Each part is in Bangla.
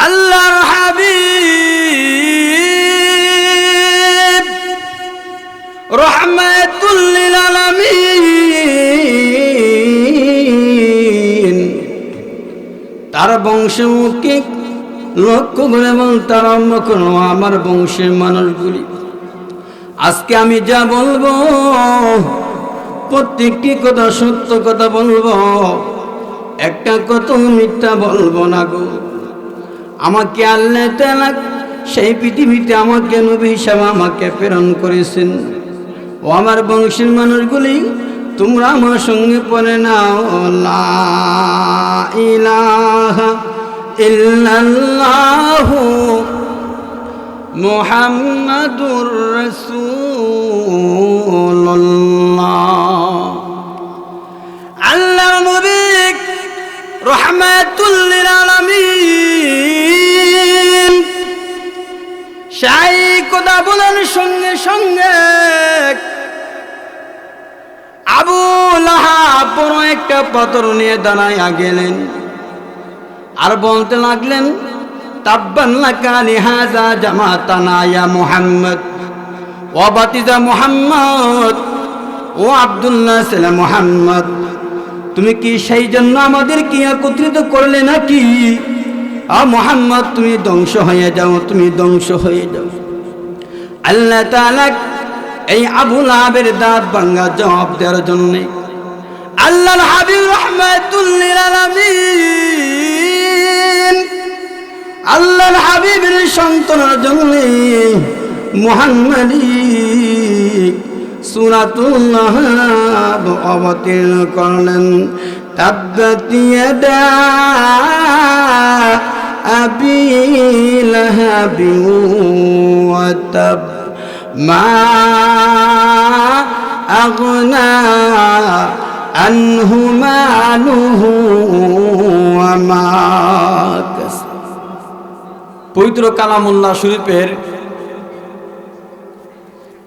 আল্লাহর হাবিব রহমাতুল লিল আলামিন তার বংশমুখী লক্ষ্য করে বলতে আরম্ভ করো, আমার বংশের মানুষগুলি আজকে আমি যা বলবো প্রত্যেকটি কথা সত্য কথা বলবো, একটা কথা মিথ্যা বলবো না গো। আমাকে আল্লাহ তাআলা সেই পৃথিবীতে আমাকে নবী হিসাবে আমাকে প্রেরণ করেছেন। ও আমার বংশের মানুষগুলি তোমরা আমার সঙ্গে পড়ে নাও, লা ইলাহা ইল্লাল্লাহু মুহাম্মাদুর রাসূলুল্লাহ। আল্লাহর নবী রহমাতুল লিল আলামিন সেই কথা বলার সঙ্গে সঙ্গে আবু লাহাব বড় একটা পাথর নিয়ে দাঁড়াইয়া গেলেন আর বলতে লাগলেন, তাব্বান লাকা লিহাযা জামাতানা ইয়া মুহাম্মদ, ও বাতিজা মুহাম্মদ, ও আব্দুল্লাহ ছেলে মুহাম্মদ, তুমি কি সেই জন্য আমাদের কি একত্রিত করলে নাকি? মুহাম্মদ তুমি ধ্বংস হয়ে যাও, তুমি ধ্বংস হয়ে যাও। আল্লাহ তাআলা এই আবু লাহাবের দাঁত ভাঙা জবাব দেওয়ার জন্য আল্লাহর হাবিব রহমাতুল লিল আলামিন আল্লাহর হাবিবের সন্তানের জন্য মুহাম্মাদি সূরাতুল লাহাব অবতীর্ণ করলেন। তাব্বাত ইয়াদা আবি লাহাবি ওয়া তাব, মা আগনা আনহু মালুহু ওয়া মা কাসাব। পবিত্র কালামুল্লাহ শরীফের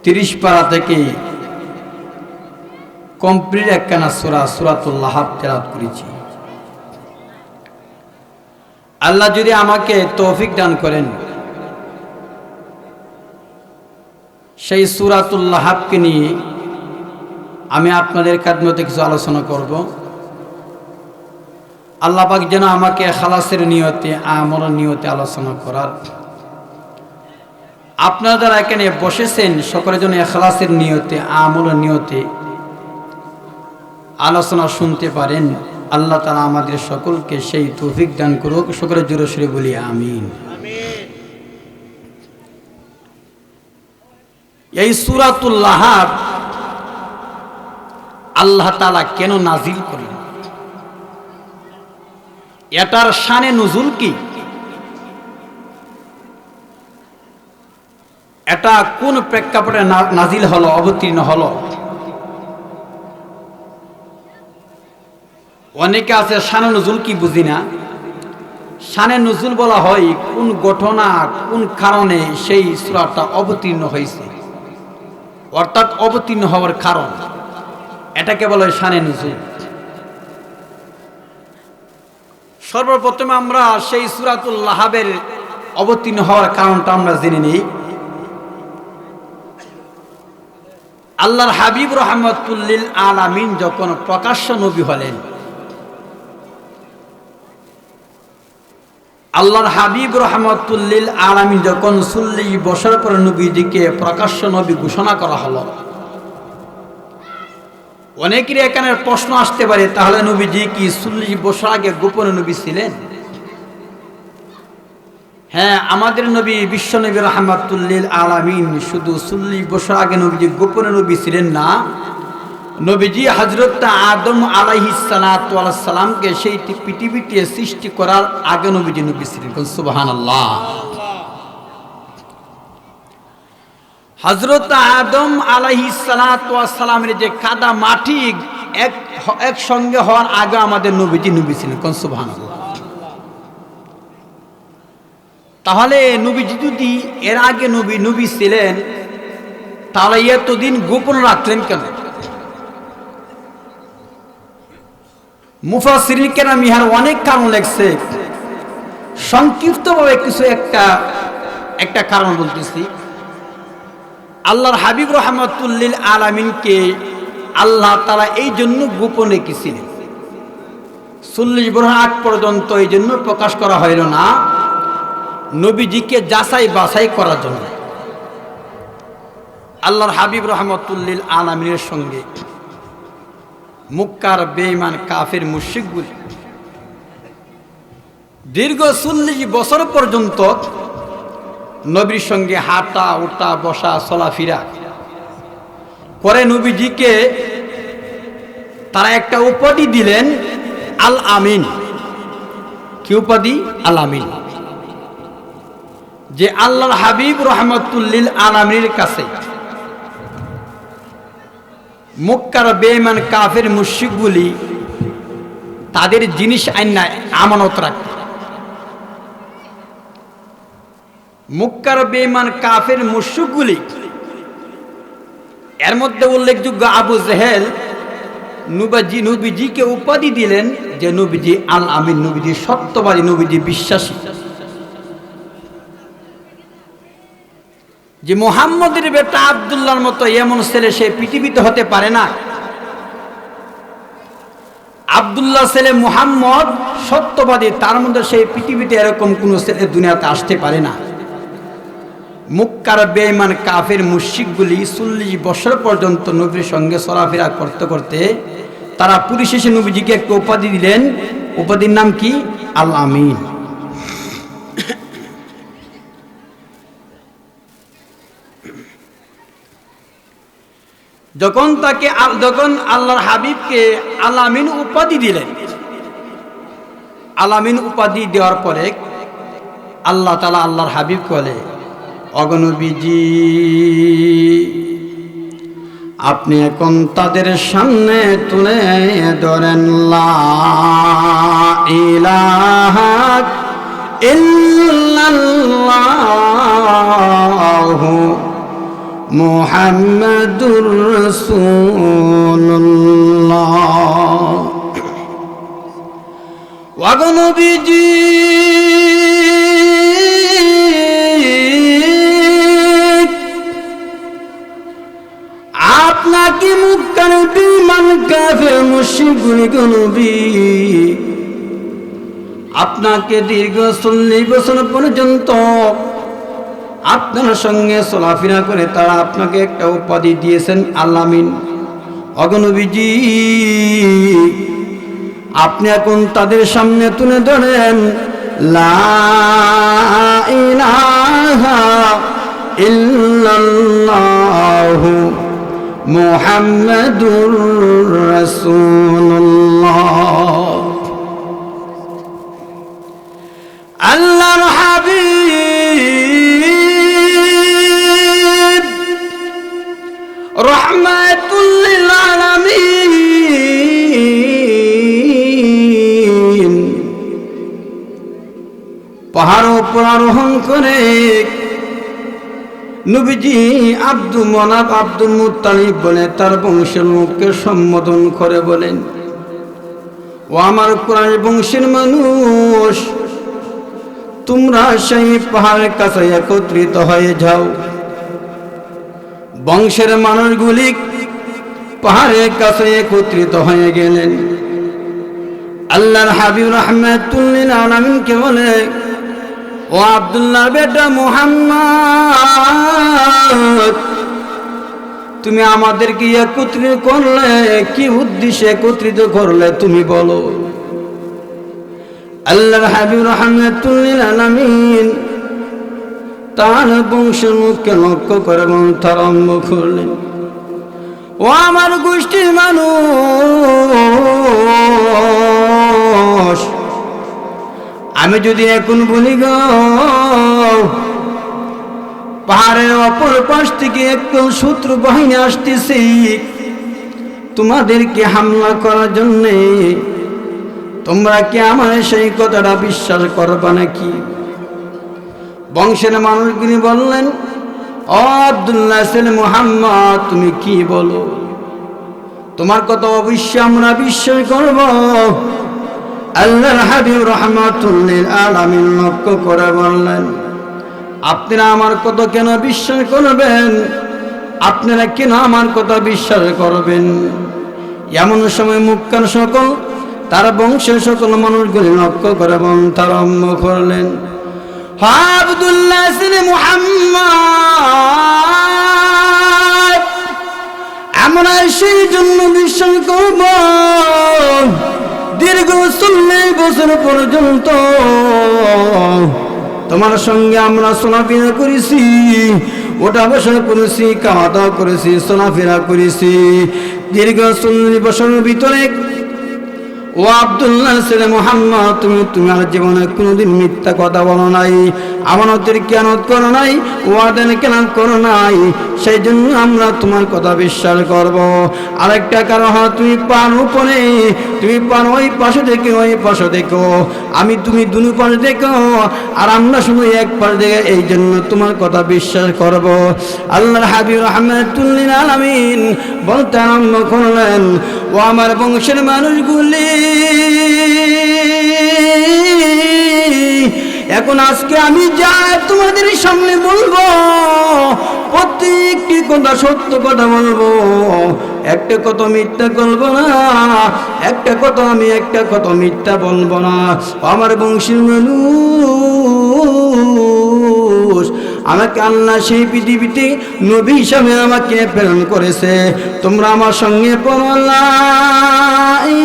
30 পারা থেকে কমপ্লিট একখানা সূরা সূরাতুল লাহাব তেলাওয়াত করেছি। আল্লাহ যদি আমাকে তৌফিক দান করেন সেই সূরাতুল লাহাবকে নিয়ে আমি আপনাদের খেদমতে কিছু আলোচনা করব। আল্লাহ পাক যেন আমাকে খালাসের নিয়তে আমলের নিয়তে আলোচনা করার, আপনারা যারা এখানে বসেছেন সকলের জন্য খালাসের নিয়তে আমলের নিয়তে আলোচনা শুনতে পারেন। আল্লাহ তাআলা আমাদের সকলকে সেই তৌফিক দান করুক। সকলে জোরে সোরে বলি আমিন। এই সূরাতুল লাহাব আল্লাহ তাআলা কেন নাজিল করলেন, এটার শানে নুজুল কি, এটা কোন প্রেক্ষাপটে নাজিল হলো, অবতীর্ণ হলো? অনেকে আছে শানে নুজুল কি বুঝি না। শানে নুজুল বলা হয় কোন ঘটনা কোন কারণে সেই সূরাটা অবতীর্ণ হয়েছে, অর্থাৎ অবতীর্ণ হওয়ার কারণ, এটাকে বলা হয় শানে নুজুল। সর্বপ্রথমে আমরা সেই সূরাতুল লাহাবের অবতীর্ণ হওয়ার কারণটা আমরা জেনে নিই। আল্লাহর হাবিব রহমাতুল লিল আলামিন যখন প্রকাশ্য নবী হলেন, আল্লাহর হাবিব রহমাতুল লিল আলামিন যখন 40 বছর পরে নবীজিকে প্রকাশ্য নবী ঘোষণা করা হলো, অনেকেরই এখানে প্রশ্ন আসতে পারে, তাহলে নবীজি কি 40 বছর আগে গোপনে নবী ছিলেন? হ্যাঁ, আমাদের নবী বিশ্ব নবী রহমাতুল লিল আলামিন শুধু 40 বছর আগে নবীজি গোপনে নবী ছিলেন না, নবীজি হযরত আদম আলাইহিস সালাতু ওয়াস সালামকে সেই পৃথিবীতে সৃষ্টি করার আগে নবীজি নবী ছিলেন। সুবহানাল্লাহ। হযরত আদম আলাইহিস সালাতু ওয়াস সালামের যে কাদা মাটি এক সঙ্গে হওয়ার আগে আমাদের নবীজি নবী ছিলেন। সুবহানাল্লাহ। তাহলে নবীজি যদি এর আগে নবী ছিলেন, তাহলে এতদিন গোপন রাখলেন কেন? মুফাসসিরিন কেরাম ইহার অনেক কারণ লেখছে। সংক্ষিপ্তভাবে কিছু একটা কারণ বলতেছি। আল্লাহর হাবিব রাহমাতুল লিল আলামিনকে আল্লাহ তাআলা এই জন্য গোপনে রেখেছিলেন। 40 বছর আগ পর্যন্ত এই জন্য প্রকাশ করা হইল না, নবীজিকে যাচাই বাছাই করার জন্য। আল্লাহর হাবিব রাহমাতুল লিল আলামিনের সঙ্গে মুক্কার বেঈমান কাফের মুশরিকগুলি দীর্ঘ 40 বছর পর্যন্ত নবীর সঙ্গে হাঁটা উঠা বসা চলাফেরা করে। নবীজিকে তারা একটা উপাধি দিলেন, আল আমিন। কি উপাধি? আল আমিন। যে আল্লাহর হাবিব রাহমাতুল লিল আলামিনের কাছে মক্কার বেঈমান কাফের মুশরিকগুলি তাদের জিনিস আইনা আমানত রাখত। মক্কার বেঈমান কাফের মুশরিকগুলি, এর মধ্যে উল্লেখযোগ্য আবু জেহেল নবীজিকে উপাধি দিলেন যে নবীজি আল আমিন, নবীজি সত্যবাদী, নবীজি বিশ্বাসী। যে মুহাম্মদের বেটা আব্দুল্লাহর মতো এমন ছেলে সে পৃথিবীতে হতে পারে না। আব্দুল্লাহ ছেলে মুহাম্মদ সত্যবাদী, তার মধ্যে সেই পৃথিবীতে এরকম কোন ছেলে দুনিয়াতে আসতে পারে না। মক্কার বেঈমান কাফের মুশরিকগুলি 40 বছর পর্যন্ত নবীর সঙ্গে চলাফেরা করতে করতে তারা পরিশেষে নবীজিকে একটা উপাধি দিলেন। উপাধির নাম কি? আল আমিন। যখন আল্লাহর হাবিবকে আল আমিন উপাধি দিলেন, আল আমিন উপাধি দেওয়ার পরে আল্লাহ তাআলা আল্লাহর হাবিব বলে, অগনবীজি আপনি এখন তাদের সামনে তুলে ধরেন লা ইলাহা ইল্লাল্লাহু মুহাম্মাদুর রাসূলুল্লাহ। অগনবীজি আপনাকে মক্কার বেঈমান কাফের মুশরিকগুলি নবী আপনাকে দীর্ঘ 40 বছর পর্যন্ত আপনার সঙ্গে চলাফেরা করে তারা আপনাকে একটা উপাধি দিয়েছেন আল আমিন। অগনবীজি আপনি এখন তাদের সামনে তুলে ধরেন লা ইলাহা ইল্লাল্লাহু মুহাম্মাদুর রাসূলুল্লাহ। আল্লাহর হাবিব রাহমাতুল লিল আলামিন পাহাড় উপর আরোহণ করে নবীজি আব্দুল মনাফ আব্দুল মুত্তালিব বলে তার বংশের লোককে সম্বোধন করে বলেন, ও আমার কুরাইশ বংশের মানুষ, তোমরা সেই পাহাড়ের কাছে একত্রিত হয়ে যাও। বংশের মানুষগুলি পাহাড়ের কাছে একত্রিত হয়ে গেলেন। আল্লাহর হাবিব রাহমাতুল লিল আলামিনকে বলে, ও আব্দুল্লাহ বেটা মুহাম্মদ, তুমি আমাদেরকে একত্রিত করলে, কি উদ্দেশ্যে একত্রিত করলে তুমি বলো। আল্লাহর হাবিব রাহমাতুল লিল আলামিন তার বংশের মুখকে লক্ষ্য করে বলতে আরম্ভ করলেন, ও আমার গোষ্ঠীর মানুষ, আমি যদি এখন বলি গো পাহাড়ের অপর পাশ থেকে একদম শত্রু বাহিনী আসতেছে তোমাদেরকে হামলা করার জন্যে, তোমরা কি আমার সেই কথাটা বিশ্বাস করবা নাকি? বংশের মানুষগুলি বললেন, ও আব্দুল্লাহ ছেলে মুহাম্মদ, তুমি কি বলো? তোমার কথা অবশ্যই আমরা বিশ্বাস করব। আল্লাহর হাবিব রাহমাতুল লিল আলামিন লক্ষ্য করে বললেন, আপনারা আমার কথা কেন বিশ্বাস করবেন? আপনারা কেন আমার কথা বিশ্বাস করবেন? এমন সময় মক্কার সকল তার বংশের সকল মানুষগুলি লক্ষ্য করে বলতে আরম্ভ করলেন, আব্দুল্লাহ ইবনে মুহাম্মদ, আমরা সেই জন্য বিশ্বাস করব দীর্ঘ 40 বছর পর্যন্ত তোমার সঙ্গে আমরা চলাফেরা করেছি, ওটা বসা করেছি, খাওয়া দাওয়া করেছি, চলাফেরা করেছি। দীর্ঘ 40 বছরের ভিতরে ও আব্দুল্লাহ ছেলে মুহাম্মদ, তুমি আর জীবনে কোনোদিন মিথ্যা কথা বলো নাই, আমানতের খেয়ানত করো নাই, ওয়াদার খেলাপ করো নাই, সেই জন্য আমরা তোমার কথা বিশ্বাস করব। আরেকটা কারণ, তুমি পার উপরে, তুমি পার ওই পাশে দেখো, ওই পাশে দেখো, তুমি দুই পাশে দেখো, আর আমরা শুধু এক পাশে দেখে, এই জন্য তোমার কথা বিশ্বাস করব। আল্লাহর হাবিব রাহমাতুল লিল আলামিন বলতে আরম্ভ করলেন, ও আমার বংশের মানুষগুলি, এখন আজকে আমি যা তোমাদের সামনে বলবো, প্রত্যেকটি কথা সত্য কথা বলবো, একটা কথা মিথ্যা বলবো না, একটা কথা মিথ্যা বলবো না। আমার বংশের মানুষ, আমাকে আল্লাহ সেই পৃথিবীতে নবী হিসাবে আমাকে প্রেরণ করেছে। তোমরা আমার সঙ্গে পড়ো, লা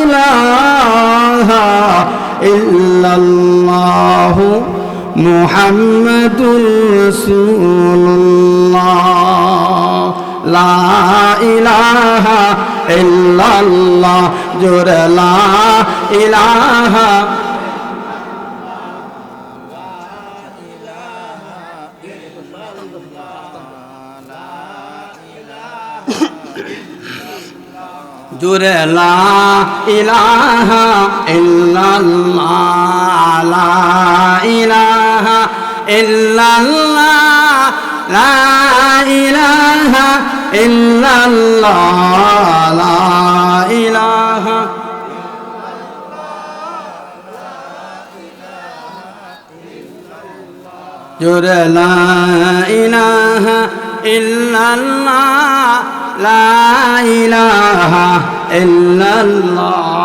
ইলাহা ইল্লাল্লাহু মুহাম্মাদুর রাসূলুল্লাহ, লা ইলাহা ইল্লাল্লাহ, জোরে লা ইলাহা। জোরে লা ইলাহা ইল্লাল্লাহ, লা ইলাহা ইল্লাল্লাহ, লা ইলাহা ইল্লাল্লাহ, লা ইলাহা। জোরে লা ইলাহা ইল্লাল্লাহ, লা ইলাহা ইল্লাল্লাহ,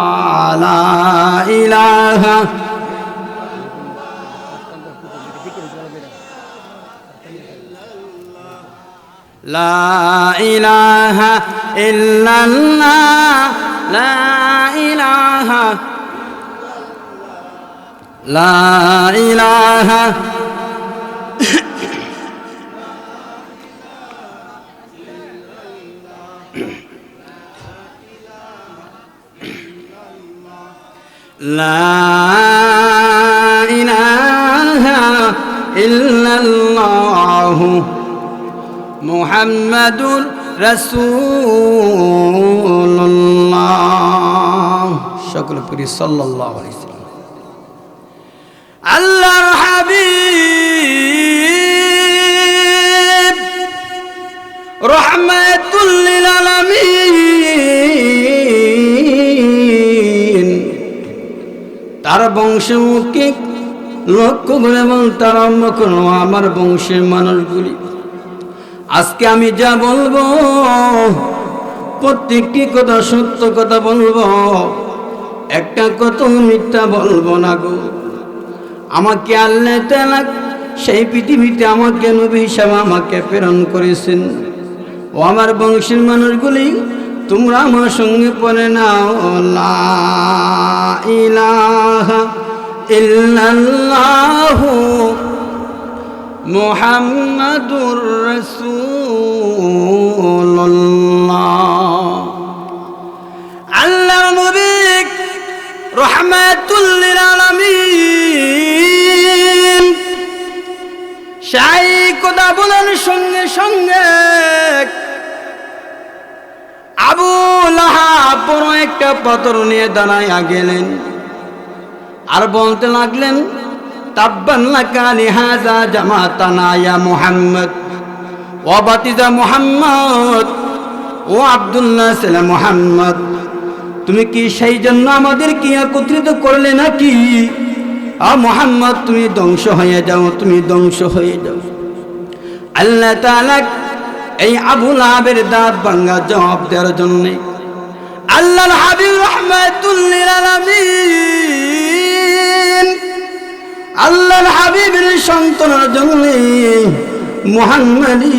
লা ইলাহা। লা ইলাহা ইল্লাল্লাহ, লা ইলাহা, লা ইলাহা। লা ইলাহা ইল্লাল্লাহু মুহাম্মাদুর রাসূলুল্লাহ। সকলে পড়ি সাল্লাল্লাহু আলাইহি ওয়াসাল্লাম। আল্লাহর হাবিব রাহমাতুল লিল আলামিন তার বংশকে লক্ষ্য করে বলতে আরম্ভ করো, আমার বংশের মানুষগুলি, আজকে আমি যা বলবো প্রত্যেকটি কথা সত্য কথা বলবো, একটা কথা মিথ্যা বলবো না গো। আমাকে আল্লাহ তাআলা সেই পৃথিবীতে আমাকে নবী হিসাবে আমাকে প্রেরণ করেছেন। ও আমার বংশের মানুষগুলি, তোমরা আমার সঙ্গে পড়ে নাও, লা ইলাহা ইল্লাল্লাহু মুহাম্মাদুর রাসূলুল্লাহ। আল্লাহর নবী রাহমাতুল লিল আলামিন সেই কথা বলার সঙ্গে সঙ্গে আবু লাহাব বড় একটা পাথর নিয়ে দাঁড়াইয়া গেলেন, আর বলতে লাগলেন, তাব্বান লাকা লিহাযা জামাতানা ইয়া মুহাম্মদ, ও বাতিজা মুহাম্মদ, ও আব্দুল্লাহ ছেলে মুহাম্মদ, তুমি কি সেই জন্য আমাদের কি একত্রিত করলে নাকি? মুহাম্মদ তুমি ধ্বংস হয়ে যাও, তুমি ধ্বংস হয়ে যাও। আল্লাহ তাআলা এই আবু লাহাবের দাঁত ভাঙা জবাব দেওয়ার জন্য আল্লাহর হাবিব রাহমাতুল লিল আলামিন আল্লাহর হাবিবের সন্তানের জন্য মুহাম্মাদি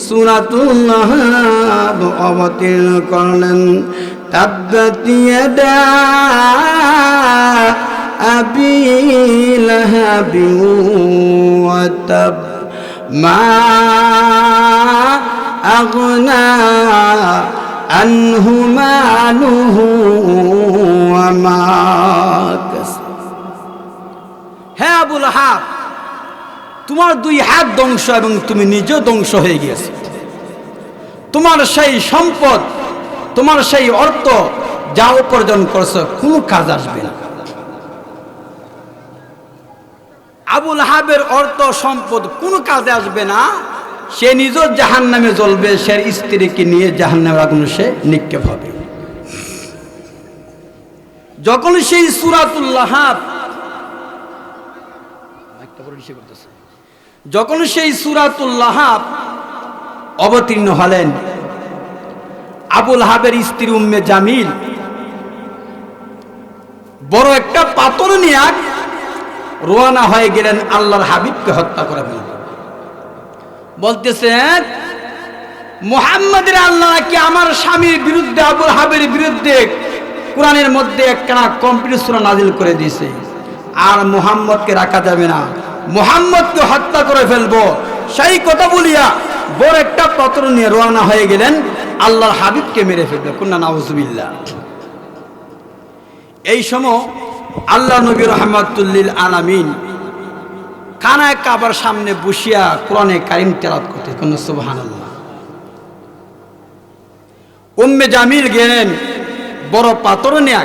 সূরাতুল লাহাব অবতীর্ণ করলেন। তাব্বাত ইয়াদা আবি লাহাবি ওয়া তাব মা আগনা আনহু মালুহু ওয়া মা কাসাব। হে আবু লাহাব, তোমার দুই হাত ধ্বংস এবং তুমি নিজেও ধ্বংস হয়ে গিয়েছো। তোমার সেই সম্পদ, তোমার সেই অর্থ যা উপার্জন করছো কোনো কাজ আসবে না। আবু লাহাবের অর্থ সম্পদ কোনো কাজে আসবে না। সে নিজের জাহান্নামে জ্বলবে, সে স্ত্রীকে নিয়ে জাহান্নামের আগুনে সে নিক্ষেপ হবে। যখন সেই সূরাতুল লাহাব যখন সেই সূরাতুল লাহাব অবতীর্ণ হলেন, আবু লাহাবের স্ত্রী উম্মে জামিল বড় একটা পাথর নিয়ে রওনা হয়ে গেলেন আল্লাহর হাবিবকে হত্যা করে ফেললেন। বলতেছেন, মুহাম্মাদের আল্লাহ কি আমার স্বামীর বিরুদ্ধে, আবু লাহাবের বিরুদ্ধে কোরআনের মধ্যে একখানা কমপ্লিট সূরা নাজিল করে দিয়েছে, আর মুহাম্মদকে রাখা যাবে না, মুহাম্মদকে হত্যা করে ফেলবো। সেই কথা বলিয়া বড় একটা পাথর নিয়ে রওনা হয়ে গেলেন আল্লাহর হাবিবকে মেরে ফেলবে। কুন্না নাউযুবিল্লাহ। এই সময় আল্লাহ নবী রাহমাতুল লিল আলামিন খানায় কাবার সামনে বসিয়া কোরআনে কারীম তেলাওয়াত করতে, কোন সুবহানাল্লাহ। উম্মে জামিল গেলেন বড় পাথর নিয়ে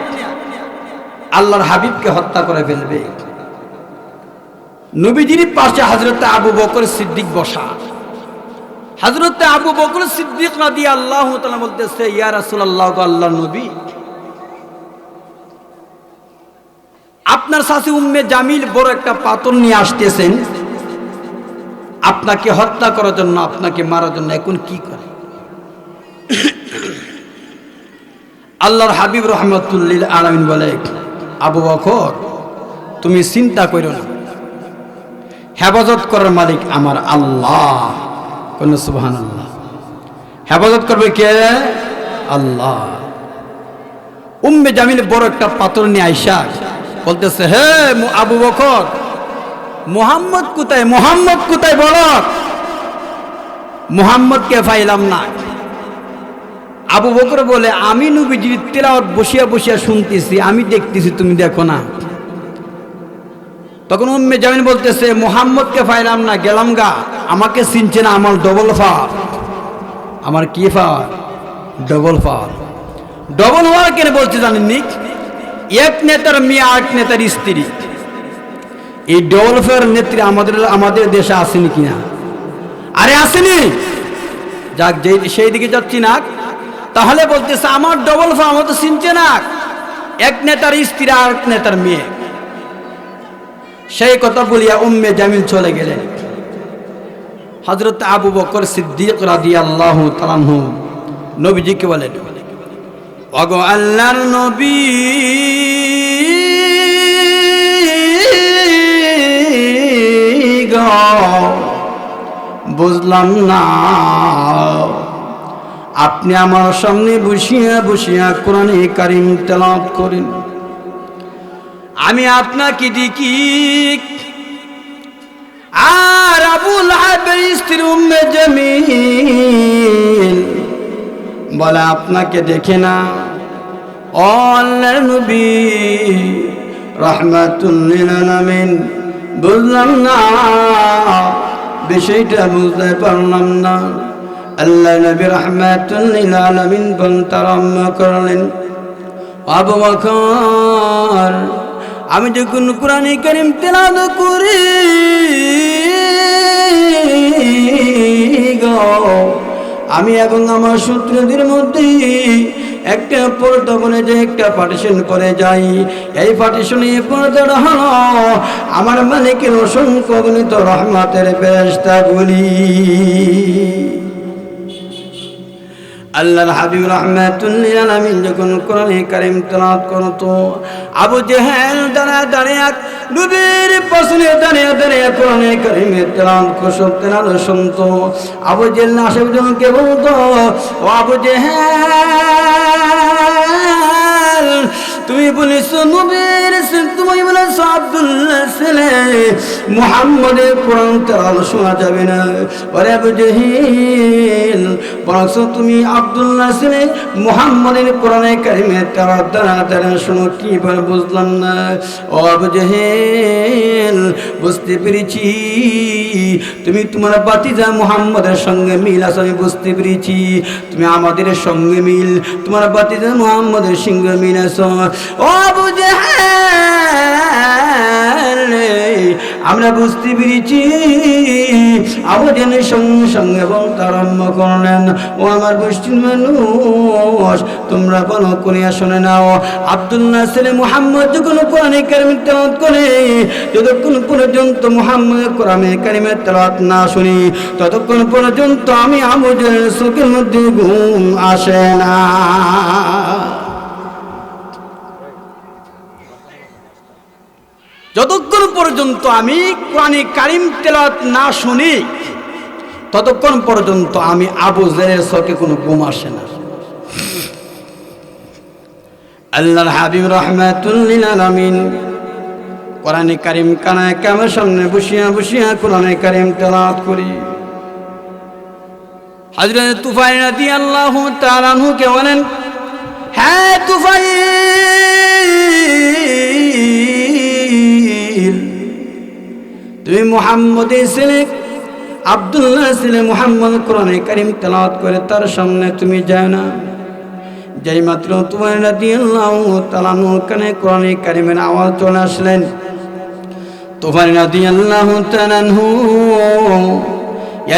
আল্লাহর হাবিবকে হত্যা করে ফেলবে। নবীজির পাশে হযরত আবু বকর সিদ্দিক বসা। হযরত আবু বকর সিদ্দিক রাদিয়াল্লাহু তাআলা বলতেছে, ইয়া রাসূলুল্লাহ, আল্লাহর নবী, আপনার শাশি উম্মে জামিল বড় একটা পাথর নিয়ে আসতেছেন আপনাকে হত্যা করার জন্য, আপনাকে মারার জন্য, এখন কি করে? আল্লাহর হাবিব রাহমাতুল লিল আলামিন বলে, আবু বকর, তুমি চিন্তা করো না, হেফাজত করার মালিক আমার আল্লাহ। কোন সুবহানাল্লাহ। হেফাজত করবে কে? আল্লাহ। উম্মে জামিল বড় একটা পাথর নিয়ে আইসা বলতেছে, হে আবু বকর, মুহাম্মদ কোথায়? মুহাম্মদ কোথায়? বলো। মুহাম্মদকে পাইলাম না। আবু বকর বলে, আমি নবীজির তেলাওয়াত বসিয়া বসিয়া শুনতেছি, আমি দেখতেছি, তুমি দেখো না। তখন উম্মে জামিল বলতেছে, মুহাম্মদকে পাইলাম না, গেলাম গা, আমাকে চিনছে না, আমার ডবল ফার। আমার কি ফার? Double fur. ডবল হওয়ার কেন বলছে জানেননি? এক নেতার মেয়ে আর এক নেতার স্ত্রী। এই ডবল ফার নেত্রী আমাদের দেশে আসেনি কিনা? আরে আসেনি। যাক, সেই দিকে যাচ্ছি না। তাহলে বলতেছে আমার ডবল ফার, আমার তো চিনছে না, এক নেতার স্ত্রী আর এক নেতার মেয়ে। সেই কথা বলিয়া উম্মে জামিল চলে গেলেন। হযরত আবু বকর সিদ্দিক রাদিয়াল্লাহু তাআলা আনহু নবীজিকে বলেন, ওগো আল্লাহর নবী, বুঝলাম না, আপনি আমার সামনে বসিয়া বসিয়া কোরআনে কারীম তেলাওয়াত করেন, আমি আপনাকে দেখি, আর আবু লাহাবের স্ত্রী উম্মে জামিল বলে আপনাকে দেখে না। ও আল্লাহর নবী রাহমাতুল লিল আলামিন, বুঝলাম না, বিষয়টা বুঝতে পারলাম না। আল্লাহ নবী রাহমাতুল লিল আলামিন বলতে আরম্ভ করলেন, আবু বকর, আমি যখন কোরআনে কারীম তেলাওয়াত করি গো, আমি এবং আমার শত্রুদের মধ্যে একটা পর্দা বলে যে একটা পার্টিশন করে যাই, এই পার্টিশনে পর্দাটা হলো আমার মালিকের অসংখ্য গণিত রহমতের ফেরেশতাগুলি। আল্লাহর হাবিব রাহমাতুল লিল আলামিন যখন কোরআনে কারীম তেলাওয়াত করতো, আবু জেহেল দাঁড়িয়ে নবীর পাশে দাঁড়িয়ে কোরআনে কারীমের তেলাওয়াত শুনতো। আবু জেহেল আশেপাশে বলতো, ও আবু জেহেল, তুমি বলেছো নবীর, তুমি বলেছো আব্দুল্লাহ ছেলে মুহাম্মদের কোরআন তেলাওয়াত শোনা যাবে না। ওরে আবু জেহেল, বলছো তুমি আব্দুল্লাহ ছেলে মুহাম্মদের কোরআনে কারীমের তেলাওয়াত দাঁড়া শোনো। কি বল বুঝলাম না। ও আবু জেহেল, বুঝতে পেরেছি তুমি তোমার ভাতিজা মুহাম্মদের সঙ্গে মিল আছে, আমি বুঝতে পেরেছি তুমি আমাদের সঙ্গে মিল, তোমার ভাতিজা মুহাম্মদের সঙ্গে মিল আছো। ও আবু জেহেল, আমরা বুঝতে পেরেছি। আবু জেহেলের সঙ্গে সঙ্গে বলতে আরম্ভ করলেন, ও আমার গোষ্ঠীর মানুষ, তোমরা বলো কোনিয়া শুনে নাও, আব্দুল্লাহ ছেলে মুহাম্মদ যখন কোরআনে কারীমের তেলাওয়াত করে, যতক্ষণ পর্যন্ত মুহাম্মদের কোরআনে কারীমের তেলাওয়াত না শুনি, ততক্ষণ পর্যন্ত আমি আবু জেহেলের চোখের মধ্যে ঘুম আসে না। যতক্ষণ পর্যন্ত আমি কোরআনে কারীম তেলাওয়াত না শুনি, ততক্ষণ পর্যন্ত আমি আবু জেহেলের চোখে কোনো ঘুম আসে না। আল্লাহর হাবিব রাহমাতুল লিল আলামিন কোরআনে কারীম কানায় কামের সামনে বসিয়া কোরআনে কারীম তেলাওয়াত করি। হযরত তুফাইল রাদিয়াল্লাহু তাআলা আনহু কে বলেন, হ্যাঁ তুফাইল, তুমি মুহাম্মদের ছেলে আব্দুল্লাহ ছেলে মুহাম্মদ কোরআনে কারীম তেলাওয়াত করে তার সামনে তুমি যায় না। যেই মাত্র তুফাইল রাদিয়াল্লাহু তাআলা আনহুর কানে কোরআনে কারীমের আওয়াজ চলে আসলেন, তুফাইল রাদিয়াল্লাহু তাআলা আনহু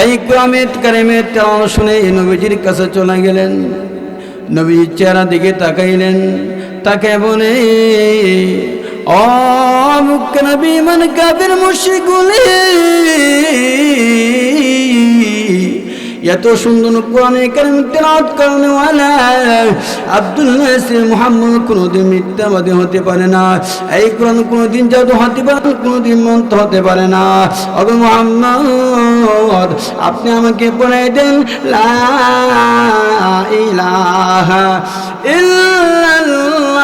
এই কোরআনে কারীমের তেলাওয়াত শুনে নবীজির কাছে চলে গেলেন। নবীর চেহারা দিকে তাকাইলেন, তাকে বলে, ও মুক্কা নবী মান কাফির মুশরিকগুলি, এত সুন্দর কোরআনে কারীম তেলাওয়াত করানোওয়ালা আব্দুল্লাহ ছেলে মুহাম্মদ কোনোদিন মিথ্যাবাদী হতে পারে না। এই কোরআন কোনোদিন জাদু হতে পারে না, কোনোদিন মন্ত্র হতে পারে না। ওগো মুহাম্মদ, আপনি আমাকে পড়াই দেন লা ইলাহা ইল্লাল্লাহু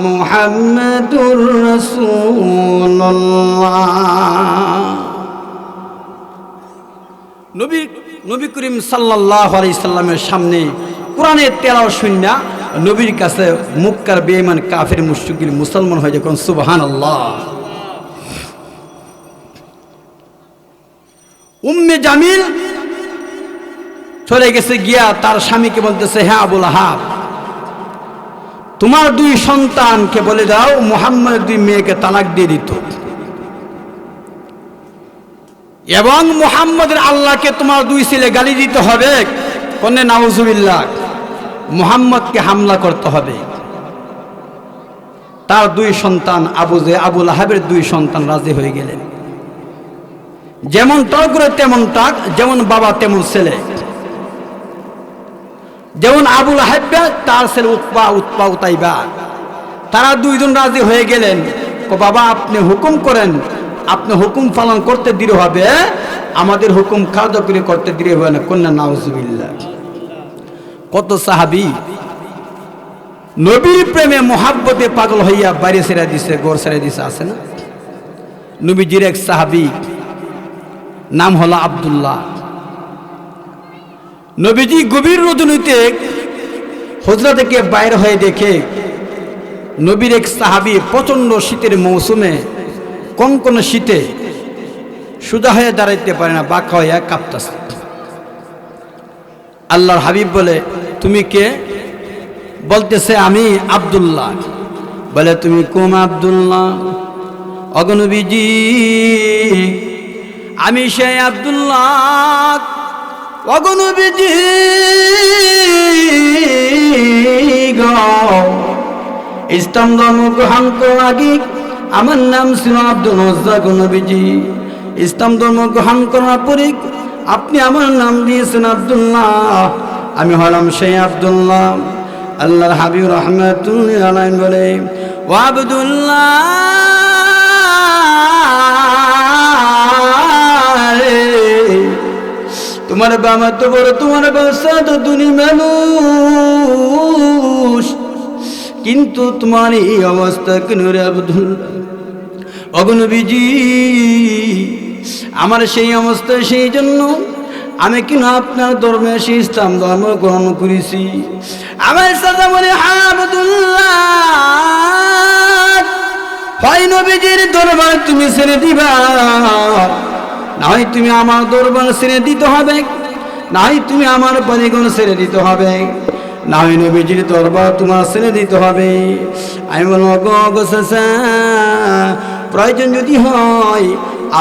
মুহাম্মাদুর রাসূলুল্লাহ। নবী করিম সাল্লাল্লাহু আলাইহি সাল্লামের সামনে কোরআনের তেলাওয়াত শুননা নবীর কাছে মুক্কার বেঈমান কাফির মুশরিক মুসলমান হয়ে যখন সুবহানাল্লাহ। উম্মে জামিল চলে গেছে গিয়া তার স্বামীকে বলতেছে, হ্যাঁ আবুল আহাব, তোমার দুই সন্তানকে বলে দাও মুহাম্মদের দুই মেয়েকে তালাক দিয়ে দিত, এবং মুহাম্মদের আল্লাহকে তোমার দুই ছেলে গালি দিতে হবে, কোনে নাউজুবিল্লাহ, মুহাম্মদকে হামলা করতে হবে। তার দুই সন্তান আবুল আহাবের দুই সন্তান রাজি হয়ে গেলেন। যেমন তর্ক করে তেমন তাক, যেমন বাবা তেমন ছেলে। যেমন আবুল আহাব তার ছেলে উতবা উতাইবা, তারা দুইজন রাজি হয়ে গেলেন। বাবা আপনি হুকুম করেন, আপনি হুকুম পালন করতে দেরি হবে, আমাদের হুকুম কার্যকরী করতে দেরি হবে না। কন্যা নাউজুবিল্লাহ। কত সাহাবী নবীর প্রেমে মোহাব্বতে পাগল হইয়া বাইরে ছেড়ে দিছে, ঘর ছেড়ে দিছে, আছে না? নবীজির এক সাহাবী নাম হলো আব্দুল্লাহ। নবীজি গভীর রজনীতে হুজরা থেকে বাইর হয়ে দেখে নবীর এক সাহাবী প্রচন্ড শীতের মৌসুমে কনকনে শীতে সোজা হয়ে দাঁড়াইতে পারে না, বাঁকা হইয়া কাঁপতেছে। আল্লাহর হাবিব বলে, তুমি কে? বলতেছে, আমি আব্দুল্লাহ। বলে, তুমি কোন আব্দুল্লাহ? অগনবীজি, আমি সেই আব্দুল্লাহ ওগো নবীজি গো, ইসলাম ধর্ম গ্রহণ করার আগে আমার নাম ছিল আব্দুল রাজ্জাক নবীজি। ইসলাম ধর্ম গ্রহণ করার পরে আপনি আমার নাম দিয়েছেন আব্দুল্লাহ, আমি হলাম সেই আব্দুল্লাহ। আল্লাহর হাবিব রাহমাতুল্লিল আলাইহি বলে, ও আব্দুল্লাহ তোমার বাবা তো বড়, তোমার বাসা তো দুনি মানুষ, কিন্তু তোমার এই অবস্থা কেন রে আব্দুল্লাহ? ওগো নবীজি আমার সেই অবস্থা, সেই জন্য আমি কেন আপনার ধর্মে সেই ইসলাম ধর্ম গ্রহণ করেছি। আমার সাথে বলে, হ্যাঁ আব্দুল্লাহ, হয় নবীজির দরবার তুমি ছেড়ে দিবা, না হয় তুমি আমার দরবার ছেড়ে দিতে হবে, না হয় তুমি আমার বাড়িঘর ছেড়ে দিতে হবে, না হয় নবীজির দরবার তোমার ছেড়ে দিতে হবে। আমি বলবো, গো চাচা, প্রয়োজন যদি হয়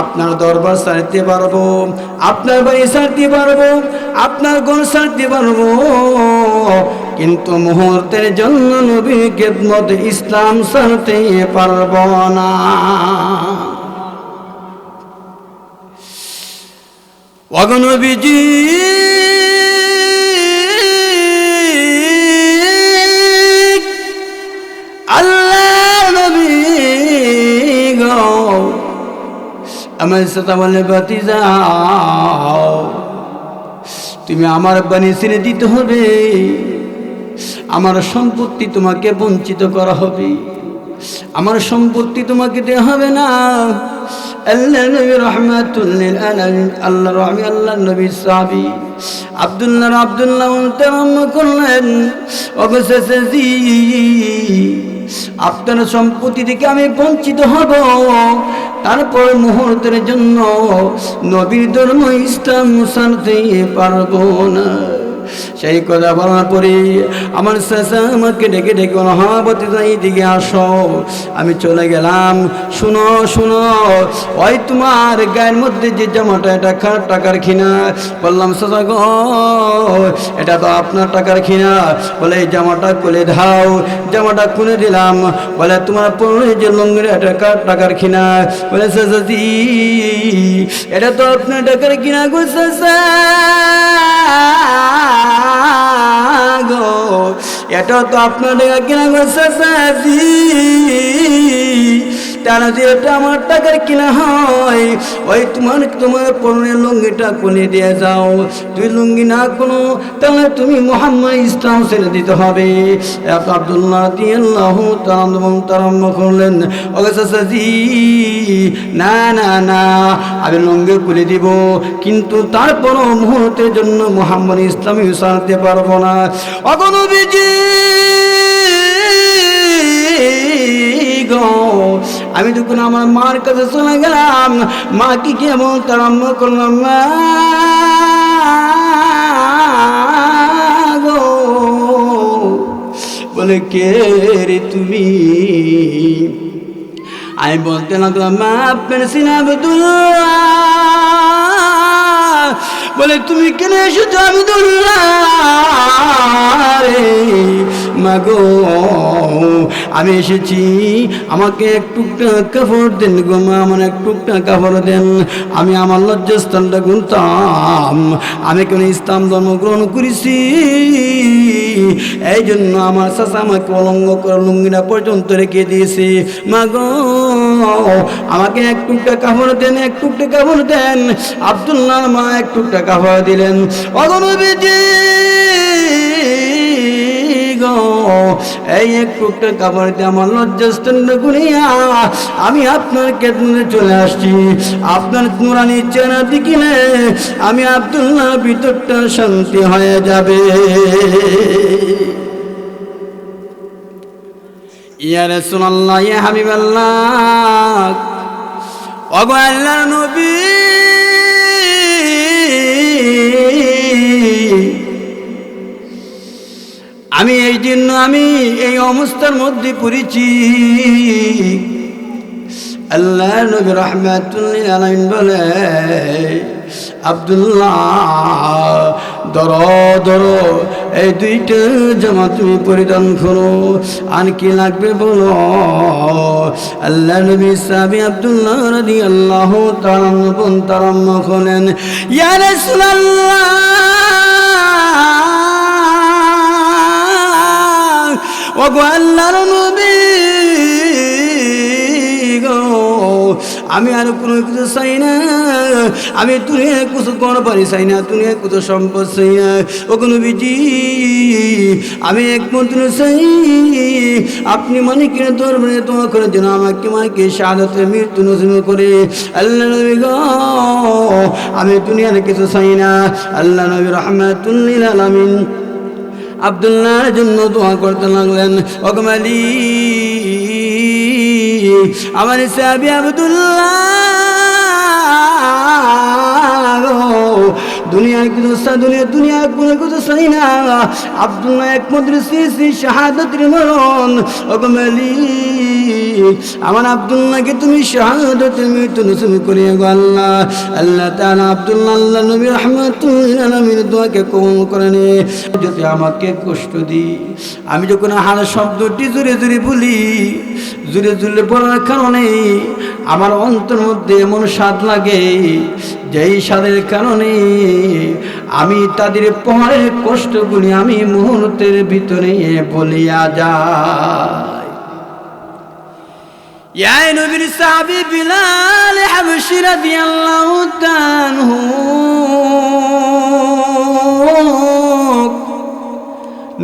আপনার দরবার ছাড়তে পারবো, আপনার বাড়ি ছাড়তে পারবো, আপনার ঘর ছাড়তে পারবো, কিন্তু মুহূর্তের জন্য নবীর খেদমত ইসলাম ছাড়তে পারবো না। ওগো নবীজি আল্লাহ নবী গো, আমার সাথে বলে, ভাতিজা তুমি আমার বাণী ছেড়ে দিতে হবে, আমার সম্পত্তি তোমাকে বঞ্চিত করা হবে, আমার সম্পত্তি তোমাকে দেওয়া হবে না। আল্লাহ নবী রাহমাতুল্লিল আলামিন, আল্লাহ রহমি, আল্লাহ নবী সাহাবী আব্দুল্লাহ আরম্ভ করলেন, অবশেষে আপনার সম্পত্তি থেকে আমি বঞ্চিত হব, তারপর মুহূর্তের জন্য নবীর ধর্ম ইসলাম ছাড়তে পারবো না। সেই কথা বলার পরে আমার চাচা আমাকে ডেকে ডেকে বলো, হ্যাঁ ভাতিজা এইদিকে আসো। আমি চলে গেলাম। শুনো শুনো, ওই তোমার গায়ের মধ্যে যে জামাটা, এটা কার টাকার কিনা? বললাম, চাচা গো এটা তো আপনার টাকার কিনা। বলে, এই জামাটা খুলে দাও। জামাটা খুলে দিলাম। বলে, তোমার পরে যে লুঙ্গির, এটা কার টাকার কিনা? বলে, চাচাজি এটা তো আপনার টাকার কিনা গো চাচা গো, এটা তো আপনার টাকা কিনা গো চাচাজি। তারা যে এটা আমার টাকার কিনা হয়, ওই তোমার পরনের লুঙ্গিটা খুলে দিয়ে যাও। তুই লুঙ্গি না কোনো, তাহলে তুমি মুহাম্মদ ইসলাম ছেড়ে দিতে হবে। আব্দুল্লাহ রাদিয়াল্লাহু তাআলা আরম্ভ করলেন, ওগো চাচাজি না না না, আমি লুঙ্গি খুলে দিব, কিন্তু তারপরও মুহূর্তের জন্য মুহাম্মদ ইসলাম ছাড়তে পারবো না। ওগো নবীজি গো, আমি যখন আমার মার কাছে চলে গেলাম, মা কি কেমন আরম্ভ করলাম, মা গো। বলে, কে রে তুমি? আমি বলতে লাগলাম, মা আপনার সিনা আব্দুল্লাহ। বলে, তুমি কেন এসেছো আব্দুল্লাহ রে? মা গো আমি এসেছি, আমাকে একটু কাপড় দেন গো মা, আমার একটু কাপড় দেন। আমি আমার লজ্জাস্থানটা গুনতাম, আমি কেন ইসলাম ধর্ম গ্রহণ করেছি, এই জন্য আমার চাচা আমাকে অলঙ্গ করে লুঙ্গিনা পর্যন্ত রেখে দিয়েছে। মা গো আমাকে একটু কাপড় দেন, একটু কাপড় দেন। আব্দুল্লাহ মা একটু কাপড় দিলেন। ওগো নবীজি গো, এই একটু কাপড় দিয়ে আমার লজ্জাস্থান গুনিয়া আমি আপনার কেতনে চলে আসছি। আপনার নুরানি চেহারা দেখিলে আমি আব্দুল্লাহ ভিতরটা শান্তি হয়ে যাবে। ইয়া রাসূলুল্লাহ, ইয়া হাবিবাল্লাহ, ওগো আল্লাহর নবী, আমি এই জন্য আমি এই অবস্থার মধ্যে পড়েছি। আল্লাহ নবী রাহমাতুল্লাহি আলাইহি বলে, আব্দুল্লাহ ধরো ধরো এই দুইটা জামা তুমি পরিধান করো, আর কি লাগবে বলো। আল্লাহ নবী সাহাবী আব্দুল্লাহ রাদিয়াল্লাহু তাআলা তারাম্ম করেন, ইয়া রাসূলুল্লাহ ওগো আল্লাহর নবী গো, আমি আর কোনো কিছু চাই না, আমি দুনিয়ায় কিছু কোন পারি চাই না, দুনিয়ায় কিছু সম্পদ চাই না। ওগো নবীজি আমি একমাত্র চাই আপনি মানে কিনে দরবারে দোয়া করে যেন আমাকে মাকে শাহাদাতের মৃত্যু নসিব করে। আল্লাহ নবী গো আমি দুনিয়ার কিছু চাই না। আল্লাহ নবী রাহমাতুল লিল আলামিন আব্দুল্লাহর জন্য দোয়া করতে লাগলেন। ওগো মালিক আমার সাহাবী আব্দুল্লাহ দুনিয়ার কিছু দুনিয়ার কোনো কিছু চাই না, আব্দুল্লাহ একমাত্র শ্রী শাহাদাতের মরণ। ওগো মালিক আমার আব্দুল্লাহকে তুমি শাহাদাতের মৃত্যু নসিব করিয়ে গো আল্লাহ। আল্লাহ তাআলা আব্দুল্লাহ আল্লাহ নবী রাহমাতুল লিল আলামিন দোয়াকে কবুল করে নে। যদি আমাকে কষ্ট দিই, আমি যখন হার শব্দটি জোরে জোরে বলি, জোরে জোরে বলার কারণে আমার অন্তর মধ্যে এমন স্বাদ লাগে, যেই স্বাদের কারণে আমি তাদের পরের কষ্টগুলি আমি মুহূর্তের ভিতরে বলিয়া যাই। ইয়া নবীর সাহাবী বিলাল হাবশী রাদিয়াল্লাহু তাআলা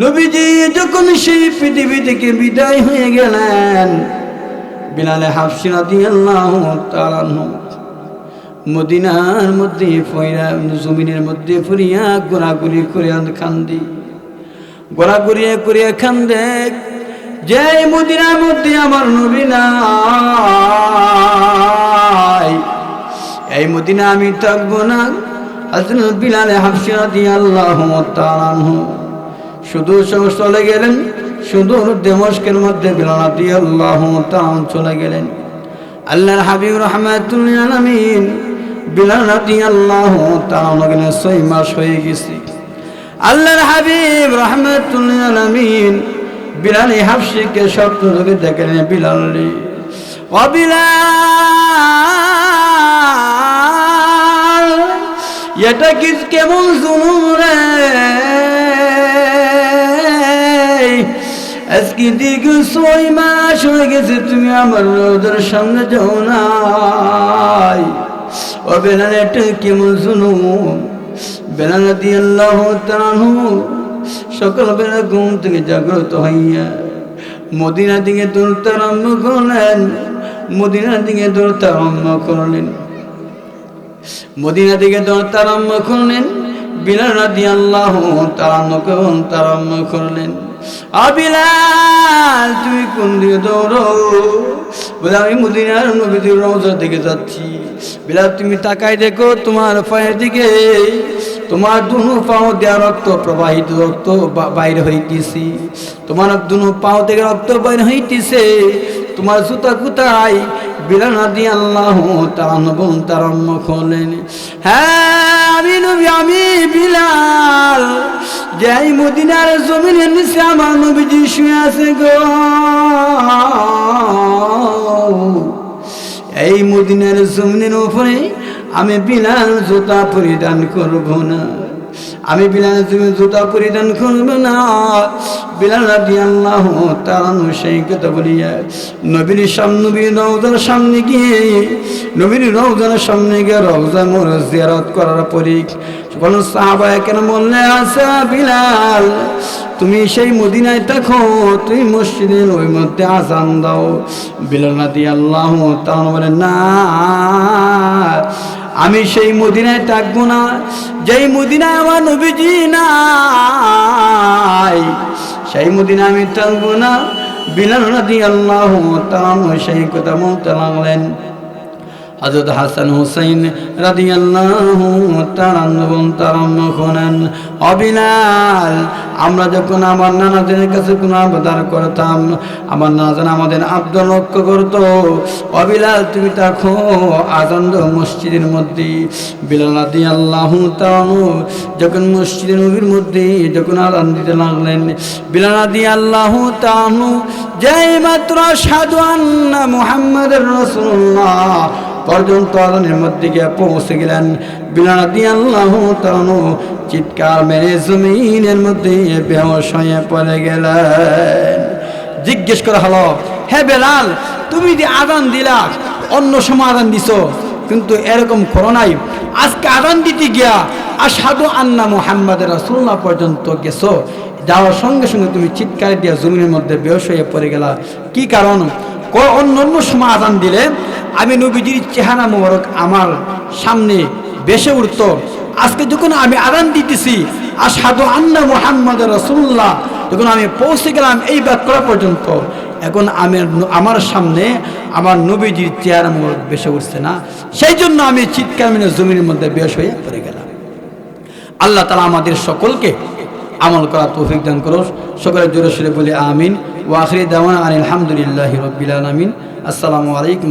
নবীজি যখন সেই পৃথিবী থেকে বিদায় হয়ে গেলেন, বিলাল হাবশী রাদিয়াল্লাহু তাআলা মদিনার মধ্যে ফয়রা জমিনের মধ্যে ফুরিয়া গোড়াগুড়ি করে কান্দি, গোড়াগুড়ি করিয়া কান্দে, যে মদিনার মধ্যে আমার নবী নাই, এই মদিনা আমি থাকবো না। হযরত বিলাল হাবশী রাদিয়াল্লাহু তাআলা শুধু চলে গেলেন, সুদূর দমস্কের মধ্যে বিলাল রাদিয়াল্লাহু তাআলা চলে গেলেন। আল্লাহর হাবিব রাহমাতুল লিল আলামিন বিলাল রাদিয়াল্লাহু তাআলা 6 মাস হয়ে গেছে। আল্লাহর হাবিব রাহমাতুল লিল আলামিন বিলাল হাবশীকে স্বপ্ন দেখে দেখেন, বিলাল রে ও বিলাল এটা কি কেমন জুলুম রে, আজকে দীর্ঘ 6 মাস হয়ে গেছে তুমি আমার রওজার সামনে যাও নাই। ও বিলাল এটা কেমন জুলুম। বিলাল রাদিয়াল্লাহু তাআলা সকালবেলা ঘুম থেকে জাগ্রত হইয়া মদিনার দিকে দৌড়তে আরম্ভ করলেন, মদিনার দিকে দৌড়তে আরম্ভ করলেন, মদিনার দিকে দৌড়তে আরম্ভ করলেন। বিলাল রাদিয়াল্লাহু তাআলা আরম্ভ করলেন, বিলাল তুমি কোন দিকে দৌড়ো? বলে আমি মদিনার নবীর রওজা দিকে যাচ্ছি। বিলাল তুমি তাকাই দেখো তোমার পায়ের দিকে, তোমার দুনো পাও দেওয়া রক্ত প্রবাহিত, রক্ত বাইরে হইতেছে, তোমার দুনো পাও থেকে রক্ত বাইরে হইতেছে, তোমার জুতা কোথায়? বিলাল রাদিয়াল্লাহু তাআলা আরম্ভ করলেন, হ্যাঁ আমি নবী, আমি বিলাল, যেই মদিনার জমিনের নিচে আমার নবীজি শুয়ে আছে গো, এই মদিনার জমিনের উপরে আমি বিলাল জুতা পরিধান করব না, আমি বিলাল জুতা পরিধান করব না। বিলাল রাদিয়াল্লাহু তাআলা সেই কথা বলিয়া নবীর রওজার সামনে গিয়ে, নবীর রওজার সামনে গিয়ে রওজা মোর জিয়ারত করার পরে কোন সাহাবায়ে কেরাম বললেন, আচ্ছা বিলাল তুমি সেই মদিনায় থাকো, তুমি মসজিদের ওই মধ্যে আযান দাও। বিলাল রাদিয়াল্লাহু তাআলা বলেন, না আমি সেই মদিনায় থাকবো না, যেই মদিনায় আমার নবীজি নাই, সেই মদিনায় আমি থাকবো না। বিলাল রাদিয়াল্লাহু তাআলা সেই কথা বলতে লাগলেন। হযরত হাসান হুসাইন রাদিয়াল্লাহু তাআলা তারাম্মখনান ও বিলাল, আমরা যখন আমার নানাদের কাছে কোনো আবদার করতাম, আমার নানাজান আমাদের আবদার লক্ষ্য করত, ও বিলাল তুমি দেখো আজান দাও মসজিদের মধ্যে। বিলাল রাদিয়াল্লাহু তাআলা যখন মসজিদের নবীর মধ্যে যখন আজান দিতে লাগলেন, বিলাল রাদিয়াল্লাহু তাআলা যেই মাত্র আশহাদু আন্না মুহাম্মাদুর রাসূলুল্লাহ পর্যন্ত আজানের মধ্যে গিয়ে পৌঁছে গেলেন, বিলাল রাদিয়াল্লাহু তাআলা চিৎকার মেরে জমিনের মধ্যে বেহুশ হয়ে পড়ে গেলেন। জিজ্ঞেস করা হলো, হে বেলাল, তুমি যে আজান দিলা, অন্য সময় আজান দিছো কিন্তু এরকম করো নাই, আজকে আজান দিতে গিয়া আশহাদু আন্না মুহাম্মাদুর রাসূলুল্লাহ পর্যন্ত গেছো, যাওয়ার সঙ্গে সঙ্গে তুমি চিৎকার দিয়া জমিনের মধ্যে বেহুশ হয়ে পড়ে গেলা, কি কারণ? অন্য সময় আজান দিলে আমি নবীজির চেহারা মোবারক আমার সামনে বেশে উঠতো, আজকে যখন আমি আজান দিতেছি আশহাদু আন্না মুহাম্মাদুর রাসূলুল্লাহ, যখন আমি পৌঁছে গেলাম এই বাক্যটা পর্যন্ত, এখন আমার সামনে আমার নবীজির চেহারা মোবারক বেশে উঠছে না, সেই জন্য আমি চিৎকার মেরে জমিনের মধ্যে বেহুশ হয়ে পড়ে গেলাম। আল্লাহ তাআলা আমাদের সকলকে আমল করার তৌফিক দান করুন। সকলে জোরে সোরে বলি আমিন। ওয়া আখিরি দাওয়ানা আলহামদুলিল্লাহি রাব্বিল আলামিন। আসসালামু আলাইকুম।